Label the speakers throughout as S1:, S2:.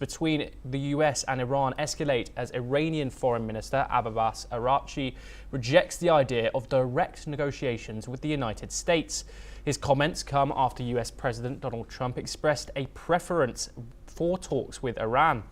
S1: between the US and Iran escalate as Iranian Foreign Minister Abbas Araghchi rejects the idea of direct negotiations with the United States. His comments come after US President Donald Trump expressed a preference for talks with Iran.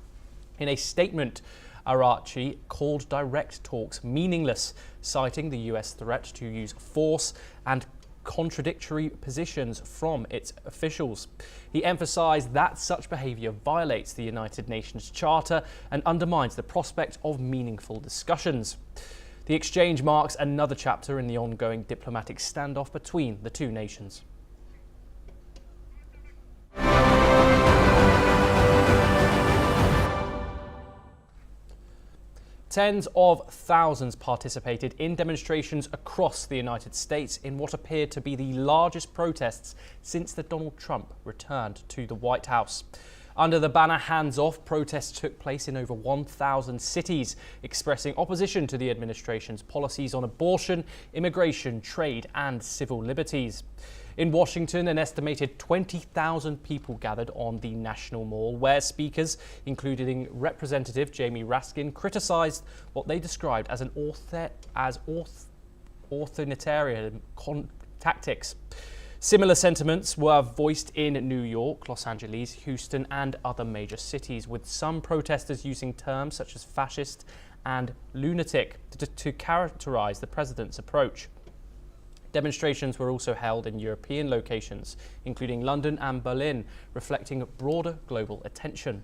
S1: In a statement, Araghchi called direct talks meaningless, citing the US threat to use force and contradictory positions from its officials. He emphasized that such behavior violates the United Nations Charter and undermines the prospect of meaningful discussions. The exchange marks another chapter in the ongoing diplomatic standoff between the two nations. Tens of thousands participated in demonstrations across the United States in what appeared to be the largest protests since Donald Trump returned to the White House. Under the banner "Hands Off," protests took place in over 1,000 cities, expressing opposition to the administration's policies on abortion, immigration, trade and civil liberties. In Washington, an estimated 20,000 people gathered on the National Mall, where speakers, including Representative Jamie Raskin, criticized what they described as authoritarian tactics. Similar sentiments were voiced in New York, Los Angeles, Houston and other major cities, with some protesters using terms such as fascist and lunatic to characterize the president's approach. Demonstrations were also held in European locations, including London and Berlin, reflecting broader global attention.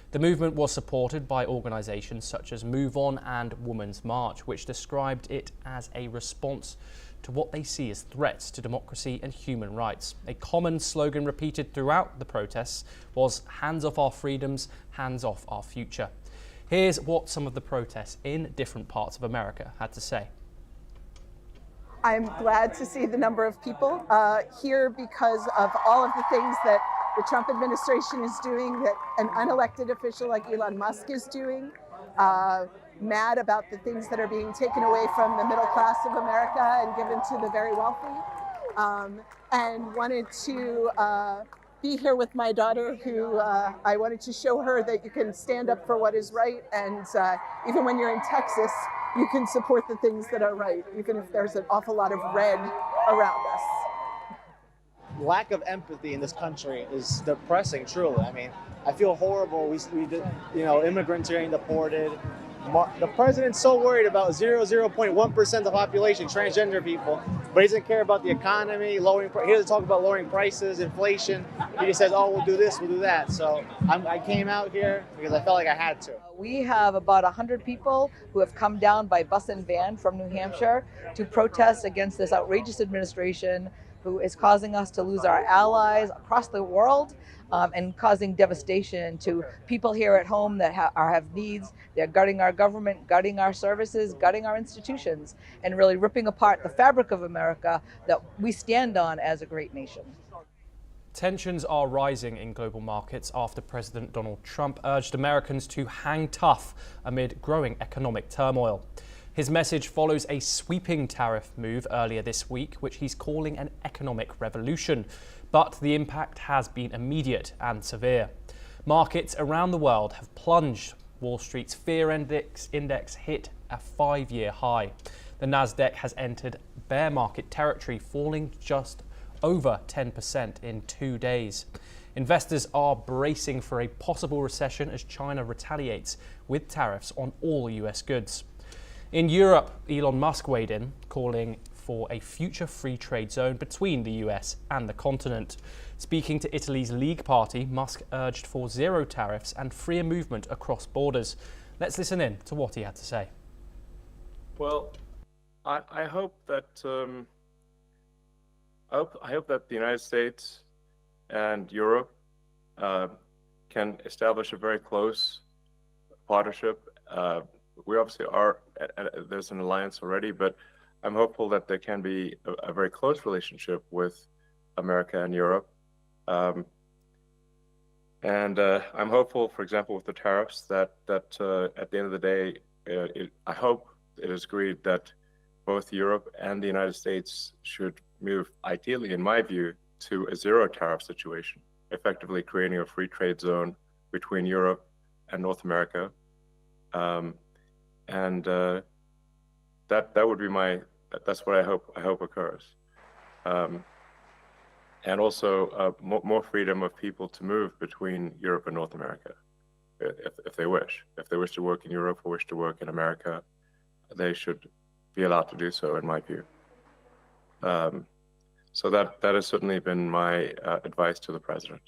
S1: The movement was supported by organisations such as Move On and Women's March, which described it as a response to what they see as threats to democracy and human rights. A common slogan repeated throughout the protests was "Hands off our freedoms, hands off our future." Here's what some of the protests in different parts of America had to say.
S2: I'm glad to see the number of people here because of all of the things that the Trump administration is doing, that an unelected official like Elon Musk is doing, mad about the things that are being taken away from the middle class of America and given to the very wealthy, and wanted to be here with my daughter, who I wanted to show her that you can stand up for what is right, and even when you're in Texas, you can support the things that are right, even if there's an awful lot of red around us.
S3: Lack of empathy in this country is depressing, truly. I mean, I feel horrible. We did, immigrants are getting deported. The president's so worried about 0.1% of the population, transgender people, but he doesn't care about the economy, he doesn't talk about lowering prices, inflation. He just says, oh, we'll do this, we'll do that. So I came out here because I felt like I had to.
S4: We have about 100 people who have come down by bus and van from New Hampshire to protest against this outrageous administration who is causing us to lose our allies across the world and causing devastation to people here at home that have needs. They're gutting our government, gutting our services, gutting our institutions, and really ripping apart the fabric of America that we stand on as a great nation.
S1: Tensions are rising in global markets after President Donald Trump urged Americans to hang tough amid growing economic turmoil. His message follows a sweeping tariff move earlier this week, which he's calling an economic revolution. But the impact has been immediate and severe. Markets around the world have plunged. Wall Street's fear index hit a 5-year high. The Nasdaq has entered bear market territory, falling just over 10% in 2 days. Investors are bracing for a possible recession as China retaliates with tariffs on all US goods. In Europe, Elon Musk weighed in, calling for a future free trade zone between the US and the continent. Speaking to Italy's League Party, Musk urged for zero tariffs and freer movement across borders. Let's listen in to what he had to say.
S5: Well, I hope that I hope that the United States and Europe can establish a very close partnership. We obviously are, there's an alliance already, but I'm hopeful that there can be a very close relationship with America and Europe. And I'm hopeful, for example, with the tariffs, that at the end of the day, I hope it is agreed that both Europe and the United States should move, ideally, in my view, to a zero tariff situation, effectively creating a free trade zone between Europe and North America, and that would be that's what I hope occurs, and also more freedom of people to move between Europe and North America, if they wish. If they wish to work in Europe or wish to work in America, they should be allowed to do so, in my view. So that has certainly been my advice to the president.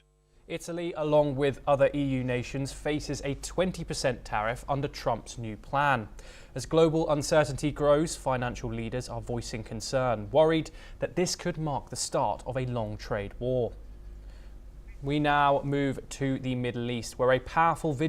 S1: Italy, along with other EU nations, faces a 20% tariff under Trump's new plan. As global uncertainty grows, financial leaders are voicing concern, worried that this could mark the start of a long trade war. We now move to the Middle East, where a powerful video